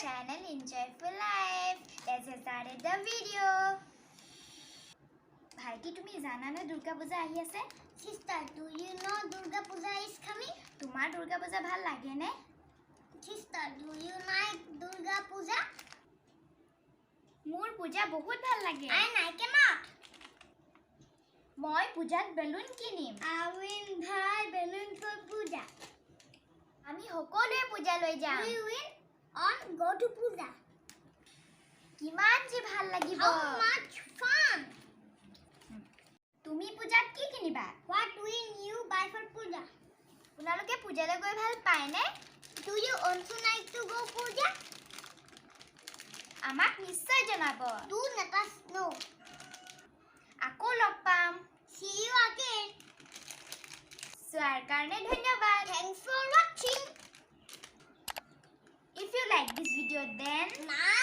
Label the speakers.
Speaker 1: channel Enjoyful Life. Let's get started the video. ভাইটি তুমি জানা না দুর্গা পূজা আহি আছে?
Speaker 2: Sister, do you know Durga Puja is coming?
Speaker 1: তোমাৰ দুর্গা পূজা ভাল লাগে নে?
Speaker 2: Sister, do you like Durga Puja?
Speaker 1: মোৰ পূজা বহুত ভাল লাগে।
Speaker 2: I like a lot.
Speaker 1: মই পূজাত বেলুন কিনিম।
Speaker 2: I will buy balloon for Puja.
Speaker 1: আমি সকলোৱে পূজা লৈ যাম।
Speaker 2: We will all go to Puja.
Speaker 1: কিমান যে ভাল লাগিব।
Speaker 2: How much fun!
Speaker 1: তুমি পূজাত কি কিনিবা?
Speaker 2: What will you buy for Puja?
Speaker 1: আপোনালোকে পূজালৈ গৈ ভাল পায় নে?
Speaker 2: Do you also like to go Puja?
Speaker 1: আমাক নিশ্চয় জনাব।
Speaker 2: Do let us know.
Speaker 1: আকৌ লগ পাম।
Speaker 2: See you again.
Speaker 1: চোৱাৰ কাৰণে ধন্যবাদ।
Speaker 2: Thanks for watching.
Speaker 1: If you like this video then
Speaker 2: Like